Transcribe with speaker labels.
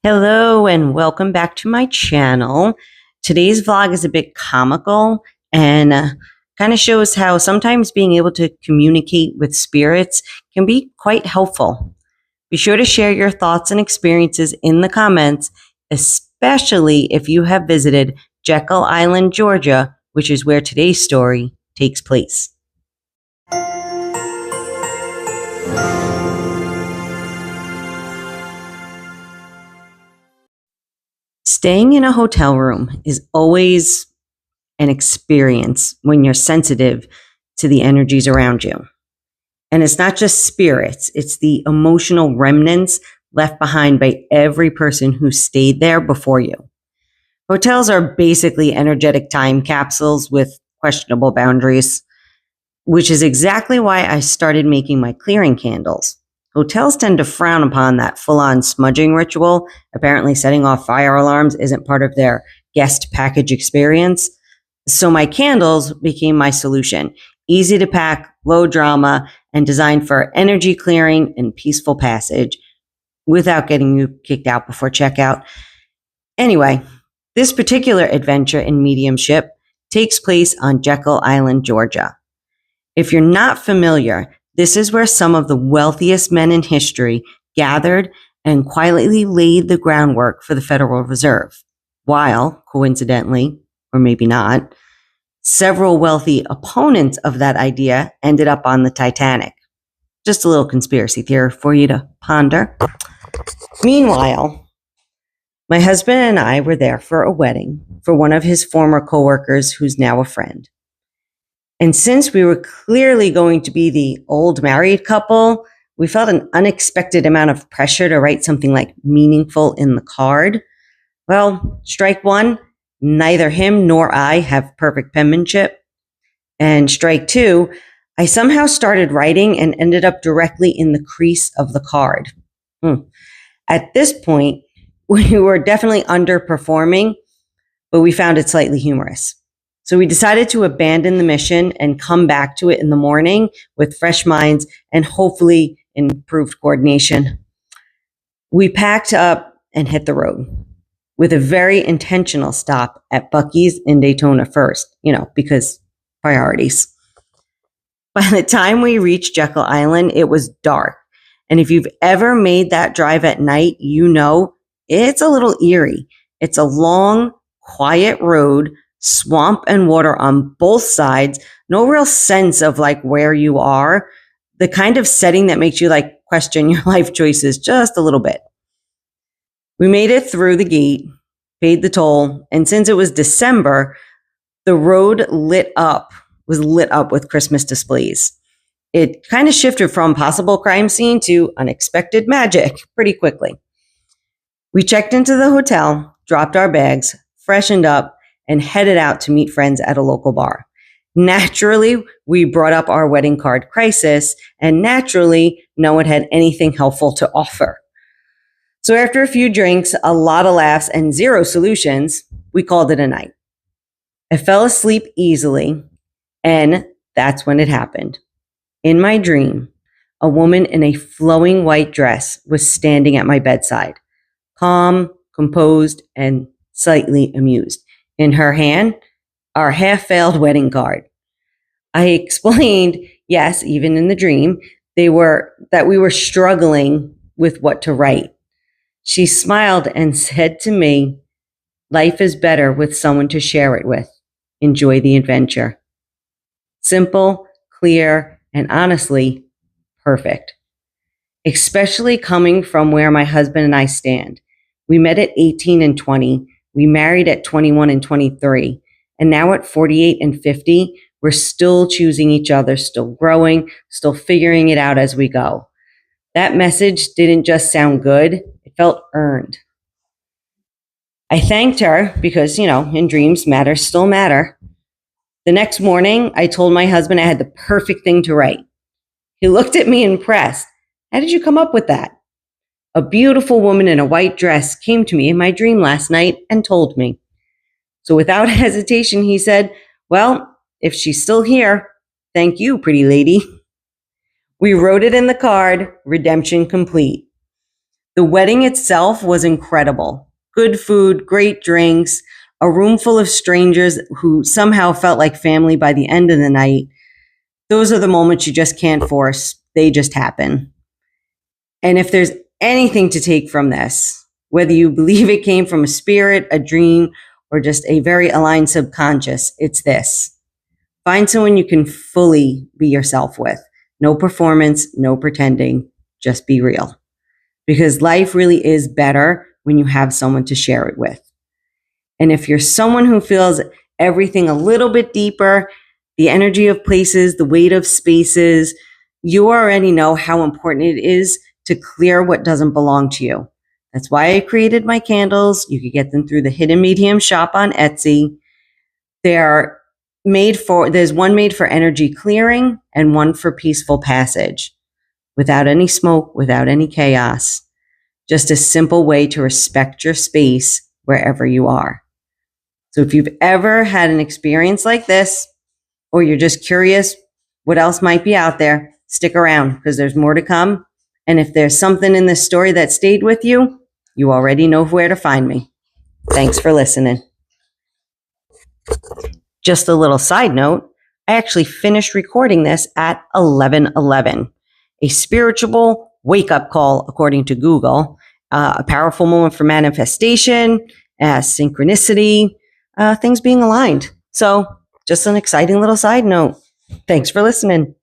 Speaker 1: Hello and welcome back to my channel. Today's vlog is a bit comical and kind of shows how sometimes being able to communicate with spirits can be quite helpful. Be sure to share your thoughts and experiences in the comments, especially if you have visited Jekyll Island, Georgia, which is where today's story takes place. Staying in a hotel room is always an experience when you're sensitive to the energies around you. And it's not just spirits, it's the emotional remnants left behind by every person who stayed there before you. Hotels are basically energetic time capsules with questionable boundaries, which is exactly why I started making my clearing candles. Hotels tend to frown upon that full-on smudging ritual. Apparently, setting off fire alarms isn't part of their guest package experience. So my candles became my solution. Easy to pack, low drama, and designed for energy clearing and peaceful passage without getting you kicked out before checkout. Anyway, this particular adventure in mediumship takes place on Jekyll Island, Georgia. If you're not familiar, this is where some of the wealthiest men in history gathered and quietly laid the groundwork for the Federal Reserve, while, coincidentally, or maybe not, several wealthy opponents of that idea ended up on the Titanic. Just a little conspiracy theory for you to ponder. Meanwhile, my husband and I were there for a wedding for one of his former coworkers who's now a friend. And since we were clearly going to be the old married couple, we felt an unexpected amount of pressure to write something like meaningful in the card. Well, strike one, neither him nor I have perfect penmanship. And strike two, I somehow started writing and ended up directly in the crease of the card. At this point, we were definitely underperforming, but we found it slightly humorous. So we decided to abandon the mission and come back to it in the morning with fresh minds and hopefully improved coordination. We packed up and hit the road with a very intentional stop at Buc-ee's in Daytona first, because priorities. By the time we reached Jekyll Island, it was dark. And if you've ever made that drive at night, it's a little eerie. It's a long, quiet road, swamp and water on both sides, no real sense of where you are, the kind of setting that makes you question your life choices just a little bit. We made it through the gate, paid the toll, and since it was December, the road was lit up with Christmas displays. It kind of shifted from possible crime scene to unexpected magic pretty quickly. We checked into the hotel, dropped our bags, freshened up, and headed out to meet friends at a local bar. Naturally, we brought up our wedding card crisis, and naturally, no one had anything helpful to offer. So after a few drinks, a lot of laughs, and zero solutions, we called it a night. I fell asleep easily, and that's when it happened. In my dream, a woman in a flowing white dress was standing at my bedside, calm, composed, and slightly amused. In her hand, our half-failed wedding card. I explained, yes, even in the dream, that we were struggling with what to write. She smiled and said to me, "Life is better with someone to share it with. Enjoy the adventure." Simple, clear, and honestly, perfect. Especially coming from where my husband and I stand. We met at 18 and 20. We married at 21 and 23. And now at 48 and 50, we're still choosing each other, still growing, still figuring it out as we go. That message didn't just sound good, it felt earned. I thanked her because, in dreams, matters still matter. The next morning, I told my husband I had the perfect thing to write. He looked at me impressed. "How did you come up with that?" "A beautiful woman in a white dress came to me in my dream last night and told me." So without hesitation, he said, "Well, if she's still here, thank you, pretty lady." We wrote it in the card, redemption complete. The wedding itself was incredible. Good food, great drinks, a room full of strangers who somehow felt like family by the end of the night. Those are the moments you just can't force. They just happen. And if there's anything to take from this, whether you believe it came from a spirit, a dream, or just a very aligned subconscious, it's this. Find someone you can fully be yourself with. No performance, no pretending, just be real. Because life really is better when you have someone to share it with. And if you're someone who feels everything a little bit deeper, the energy of places, the weight of spaces, you already know how important it is to clear what doesn't belong to you. That's why I created my candles. You could get them through the Hidden Medium shop on Etsy. There's one made for energy clearing and one for peaceful passage, without any smoke, without any chaos. Just a simple way to respect your space wherever you are. So if you've ever had an experience like this, or you're just curious what else might be out there, stick around because there's more to come. And if there's something in this story that stayed with you, you already know where to find me. Thanks for listening. Just a little side note, I actually finished recording this at 11:11, a spiritual wake-up call, according to Google, a powerful moment for manifestation, synchronicity, things being aligned. So just an exciting little side note. Thanks for listening.